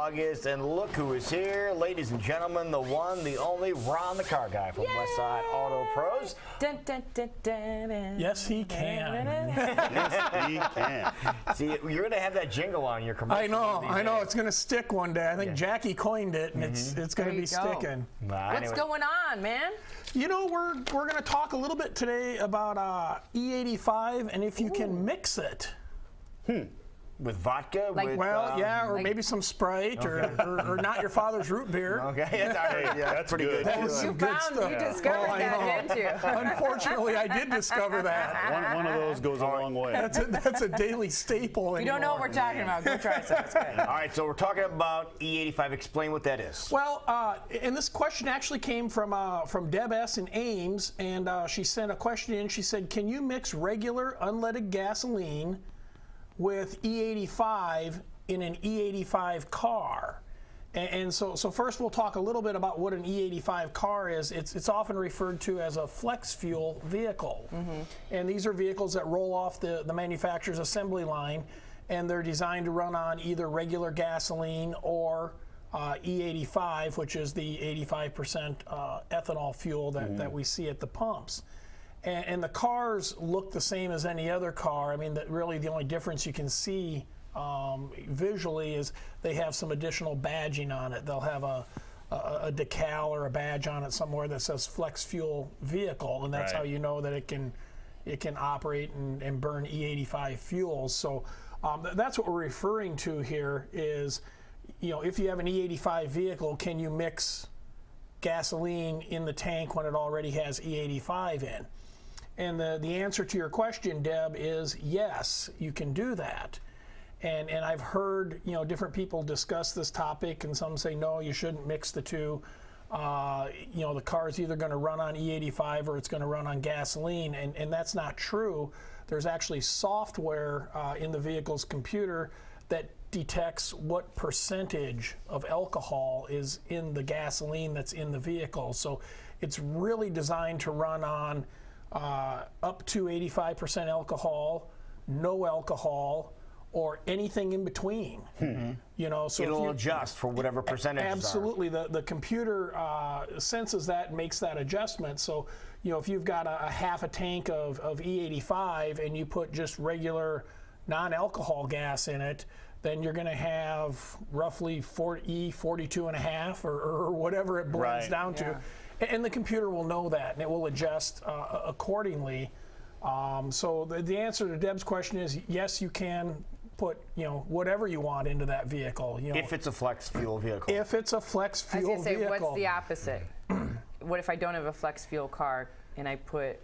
August, and look who is here. Ladies and gentlemen, the one, the only, Ron the Car Guy from Westside Auto Pros. Dun, dun, dun, dun, dun. Yes, he can. Yes, he can. See, you're going to have that jingle on your commercial. I know. It's going to stick one day. I think Jackie coined it, and it's going to be sticking. What's going on, man? You know, we're going to talk a little bit today about E85 and if you can mix it. With vodka? Or maybe some Sprite or not your father's root beer. Okay, that's pretty good. That was some good stuff. You discovered that, didn't you? Unfortunately, I did discover that. One of those goes a long way. That's a daily staple. If you don't know what we're talking about, go try some. It's good. All right, so we're talking about E85. Explain what that is. Well, and this question actually came from Deb S. in Ames, and she sent a question in. She said, can you mix regular unleaded gasoline with E85 in an E85 car? And so first we'll talk a little bit about what an E85 car is. It's often referred to as a FlexFuel vehicle. And these are vehicles that roll off the manufacturer's assembly line, and they're designed to run on either regular gasoline or E85, which is the 85% ethanol fuel that we see at the pumps. And the cars look the same as any other car. I mean, really the only difference you can see visually is they have some additional badging on it. They'll have a decal or a badge on it somewhere that says FlexFuel vehicle, and that's how you know that it can operate and burn E85 fuels. So that's what we're referring to here is, you know, if you have an E85 vehicle, can you mix gasoline in the tank when it already has E85 in? And the answer to your question, Deb, is yes, you can do that. And I've heard, you know, different people discuss this topic, and some say no, you shouldn't mix the two. You know, the car is either going to run on E85 or it's going to run on gasoline, and that's not true. There's actually software in the vehicle's computer that detects what percentage of alcohol is in the gasoline that's in the vehicle. So it's really designed to run on up to 85% alcohol, no alcohol, or anything in between. You know, so it'll adjust for whatever percentage. Absolutely, the computer senses that and makes that adjustment. So, you know, if you've got a half a tank of E85 and you put just regular non-alcohol gas in it, then you're going to have roughly 42.5 or whatever it blends down to. And the computer will know that, and it will adjust accordingly. So the answer to Deb's question is yes, you can put, you know, whatever you want into that vehicle. You know, if it's a flex fuel vehicle. If it's a flex fuel I was going to say, vehicle. what's the opposite? What if I don't have a flex fuel car and I put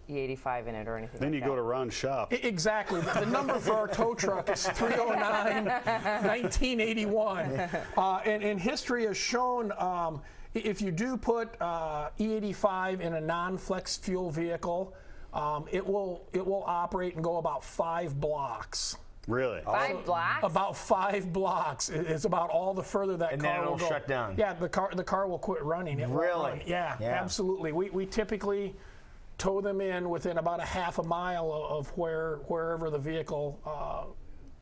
E85 in it or anything? Then you go to Ron's shop. Exactly. The number for our tow truck is 309-1981. And history has shown if you do put E85 in a non-flex fuel vehicle, it will operate and go about 5 blocks. Really? 5 blocks? About 5 blocks. It's about all the further that and car then it'll will go. shut down. Yeah, the car will quit running. It really? Won't run. Yeah, absolutely. We typically tow them in within about a half a mile of wherever the vehicle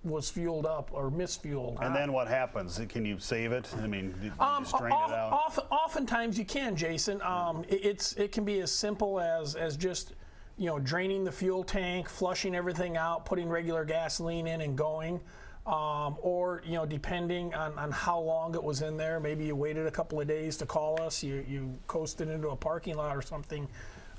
was fueled up or misfueled. And then what happens? Can you save it? I mean, you just drain it out? Oftentimes you can, Jason. It can be as simple as just, you know, draining the fuel tank, flushing everything out, putting regular gasoline in and going. Or, you know, depending on how long it was in there, maybe you waited a couple of days to call us, you coasted into a parking lot or something.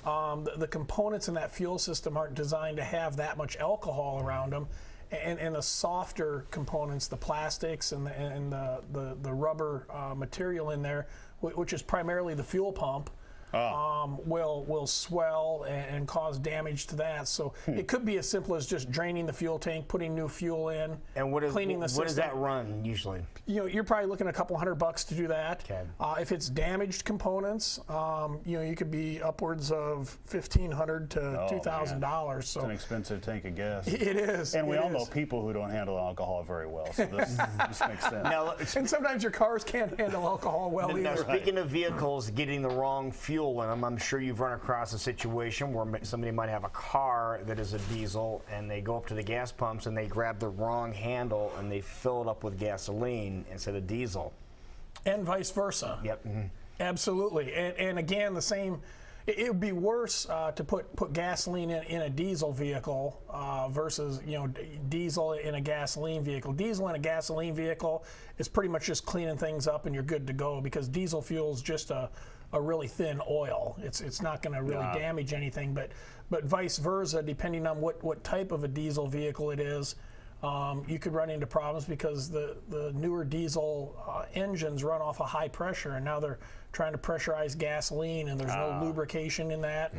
The components in that fuel system aren't designed to have that much alcohol around them. And the softer components, the plastics and the rubber material in there, which is primarily the fuel pump, will swell and cause damage to that. So it could be as simple as just draining the fuel tank, putting new fuel in, and cleaning the system. What does that run usually? You know, you're probably looking at a couple $100 to do that. Okay. If it's damaged components, you know, you could be upwards of $1,500 to $2,000. So it's an expensive tank of gas. It is. And we all know people who don't handle alcohol very well, so this makes sense. Now, and sometimes your cars can't handle alcohol well either. Now, speaking of vehicles getting the wrong fuel fuel in them. I'm sure you've run across a situation where somebody might have a car that is a diesel and they go up to the gas pumps and they grab the wrong handle and they fill it up with gasoline instead of diesel. And vice versa. Yep. Absolutely. And again, the same. It would be worse to put gasoline in a diesel vehicle versus diesel in a gasoline vehicle. Diesel in a gasoline vehicle is pretty much just cleaning things up and you're good to go, because diesel fuel is just a really thin oil. It's not going to really damage anything, but vice versa, depending on what type of a diesel vehicle it is. You could run into problems because the newer diesel engines run off of high pressure, and now they're trying to pressurize gasoline, and there's no lubrication in that,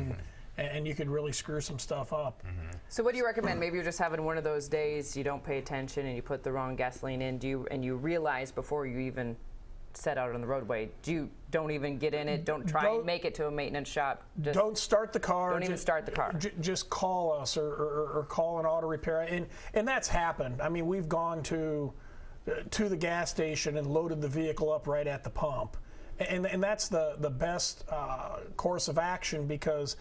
and you could really screw some stuff up. So what do you recommend? Maybe you're just having one of those days, you don't pay attention and you put the wrong gasoline in, and you realize before you even set out on the roadway, don't even get in it, don't try and make it to a maintenance shop. Just don't start the car. Don't even start the car. Just call us or call an auto repair. And that's happened. I mean, we've gone to the gas station and loaded the vehicle up right at the pump. And that's the best course of action, because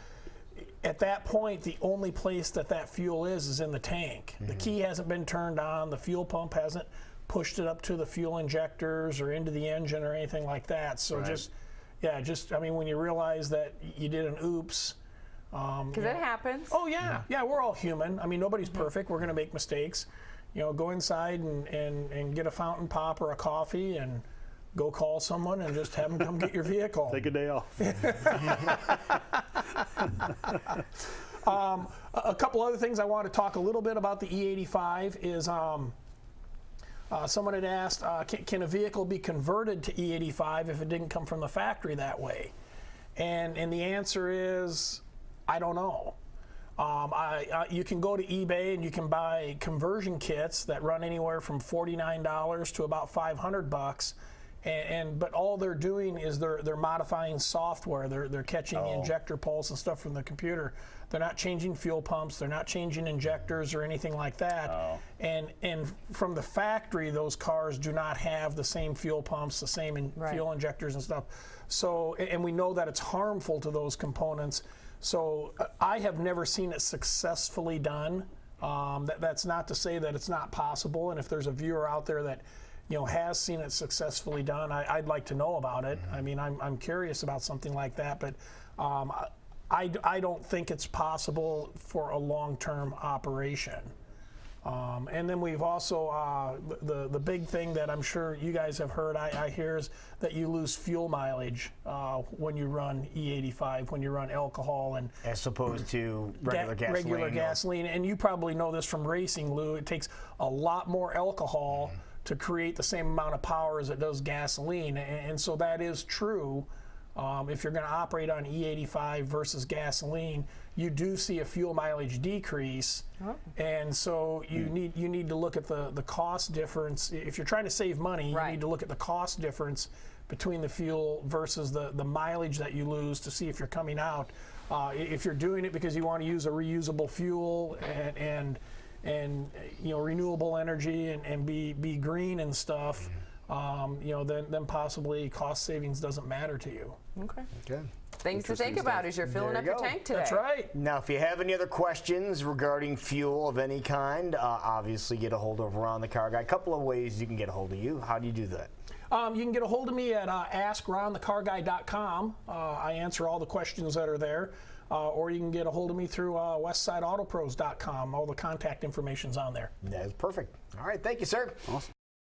at that point, the only place that fuel is in the tank. The key hasn't been turned on. The fuel pump hasn't pushed it up to the fuel injectors or into the engine or anything like that. So I mean, when you realize that you did an oops. Because it happens. Oh, yeah. Yeah, we're all human. I mean, nobody's perfect. We're going to make mistakes. Go inside and get a fountain pop or a coffee and go call someone and just have them come get your vehicle. Take a day off. A couple other things I want to talk a little bit about the E85 is someone had asked, can a vehicle be converted to E85 if it didn't come from the factory that way? And the answer is, I don't know. You can go to eBay and you can buy conversion kits that run anywhere from $49 to about $500. But all they're doing is they're modifying software. They're catching the injector pulse and stuff from the computer. They're not changing fuel pumps. They're not changing injectors or anything like that. And from the factory, those cars do not have the same fuel pumps, the same fuel injectors and stuff. So, and we know that it's harmful to those components. So I have never seen it successfully done. That's not to say that it's not possible. And if there's a viewer out there that has seen it successfully done, I'd like to know about it. I mean, I'm curious about something like that, but I don't think it's possible for a long-term operation. And then we've also, the big thing that I'm sure you guys have heard, I hear, is that you lose fuel mileage when you run E85, when you run alcohol. And as opposed to regular gasoline. And you probably know this from racing, Lou. It takes a lot more alcohol to create the same amount of power as it does gasoline. And so that is true. If you're going to operate on E85 versus gasoline, you do see a fuel mileage decrease. And so you need to look at the cost difference. If you're trying to save money, you need to look at the cost difference between the fuel versus the mileage that you lose to see if you're coming out. If you're doing it because you want to use a reusable fuel and renewable energy and be green and stuff, then possibly cost savings doesn't matter to you. Okay. Things to think about as you're filling up your tank today. That's right. Now, if you have any other questions regarding fuel of any kind, obviously get a hold of Ron the Car Guy. A couple of ways you can get a hold of you. How do you do that? You can get a hold of me at askronthecarguy.com. I answer all the questions that are there. Or you can get a hold of me through westsideautopros.com. All the contact information's on there. That's perfect. All right. Thank you, sir. Awesome.